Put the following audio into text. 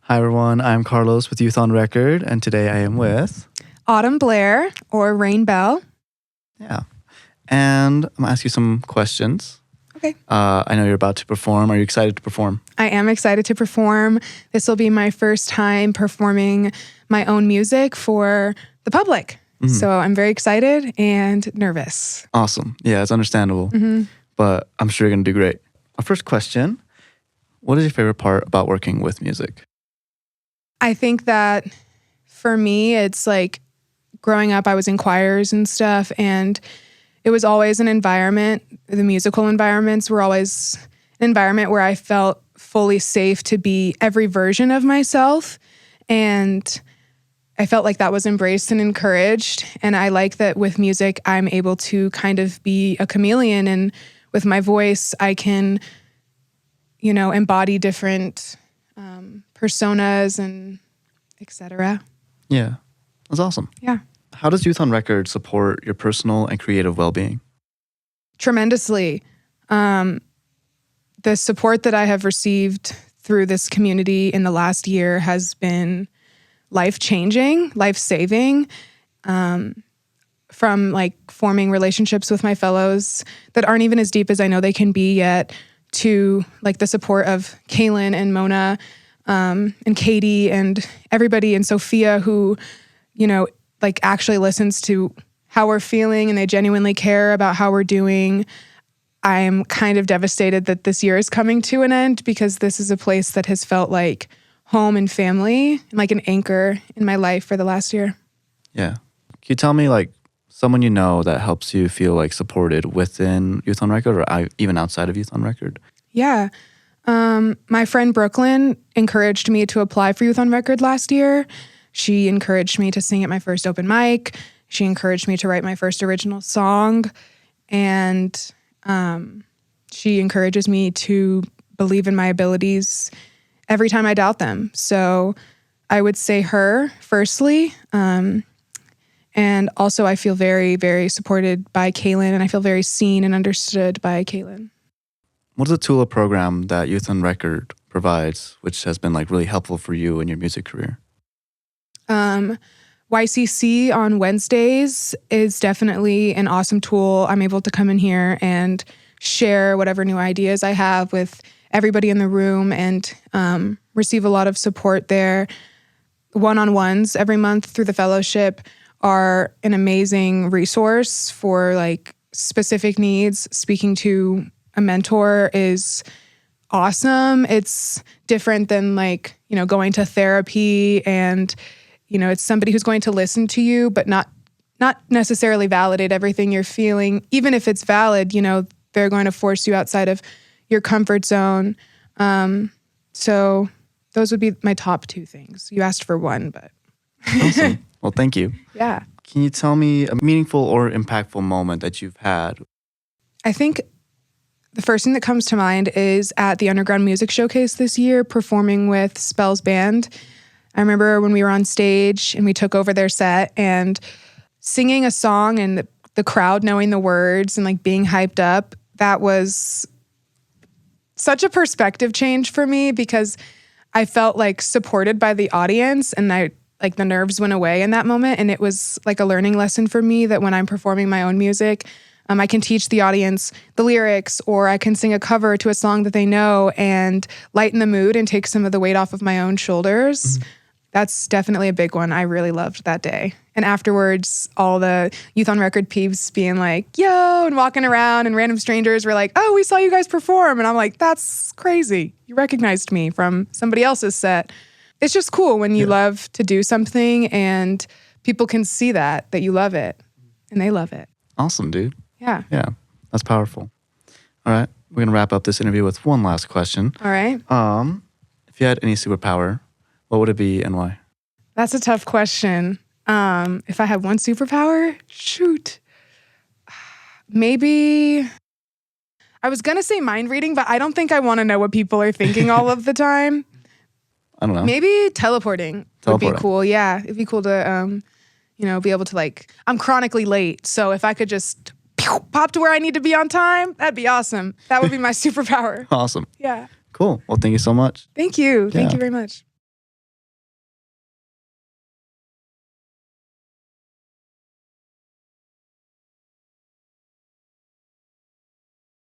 Hi everyone, I'm Carlos with Youth on Record, and today I am with... Autumn Blair, or RAYNEBELL. Yeah. And I'm going to ask you some questions. Okay. I know you're about to perform. Are you excited to perform? I am excited to perform. This will be my first time performing my own music for the public. Mm-hmm. So I'm very excited and nervous. Awesome. Yeah, it's understandable. Mm-hmm. But I'm sure you're going to do great. Our first question, what is your favorite part about working with music? I think that for me, it's like growing up, I was in choirs and stuff, and it was always an environment. The musical environments were always an environment where I felt fully safe to be every version of myself. And I felt like that was embraced and encouraged. And I like that with music, I'm able to kind of be a chameleon. And with my voice, I can, embody different personas and etc. Yeah, that's awesome. Yeah. How does Youth on Record support your personal and creative well-being? Tremendously. The support that I have received through this community in the last year has been life-changing, life-saving, from like forming relationships with my fellows that aren't even as deep as I know they can be yet, to like the support of Kaylin and Mona, and Katie and everybody, and Sophia, who, like actually listens to how we're feeling and they genuinely care about how we're doing. I'm kind of devastated that this year is coming to an end, because this is a place that has felt like home and family, and like an anchor in my life for the last year. Yeah. Can you tell me like someone you know that helps you feel like supported within Youth on Record or even outside of Youth on Record? Yeah. My friend Brooklyn encouraged me to apply for Youth on Record last year. She encouraged me to sing at my first open mic. She encouraged me to write my first original song. And she encourages me to believe in my abilities every time I doubt them. So I would say her, firstly. And also I feel very, very supported by Kaylin, and I feel very seen and understood by Kaylin. What's a tool or program that Youth on Record provides, which has been like really helpful for you in your music career? YCC on Wednesdays is definitely an awesome tool. I'm able to come in here and share whatever new ideas I have with everybody in the room, and receive a lot of support there. One-on-ones every month through the fellowship are an amazing resource for like specific needs. Speaking to a mentor is awesome. It's different than like, going to therapy, and, it's somebody who's going to listen to you, but not necessarily validate everything you're feeling. Even if it's valid, they're going to force you outside of your comfort zone. So those would be my top two things. You asked for one, but. Awesome. Well, thank you. Yeah. Can you tell me a meaningful or impactful moment that you've had? I think the first thing that comes to mind is at the Underground Music Showcase this year, performing with Spell's band. I remember when we were on stage and we took over their set and singing a song, and the crowd knowing the words and like being hyped up. That was such a perspective change for me, because I felt like supported by the audience, and the nerves went away in that moment. And it was like a learning lesson for me that when I'm performing my own music, I can teach the audience the lyrics, or I can sing a cover to a song that they know and lighten the mood and take some of the weight off of my own shoulders. Mm-hmm. That's definitely a big one. I really loved that day. And afterwards, all the Youth on Record peeps being like, yo, and walking around, and random strangers were like, oh, we saw you guys perform. And I'm like, that's crazy. You recognized me from somebody else's set. It's just cool when you love to do something and people can see that you love it, and they love it. Awesome, dude. Yeah. Yeah, that's powerful. All right, we're going to wrap up this interview with one last question. All right. If you had any superpower, what would it be and why? That's a tough question. If I had one superpower, shoot. Maybe I was going to say mind reading, but I don't think I want to know what people are thinking all of the time. I don't know. Maybe teleporting would be cool. Yeah, it'd be cool to, be able to like, I'm chronically late. So if I could just pop to where I need to be on time, that'd be awesome. That would be my superpower. Awesome. Yeah. Cool. Well, thank you so much. Thank you. Thank you very much.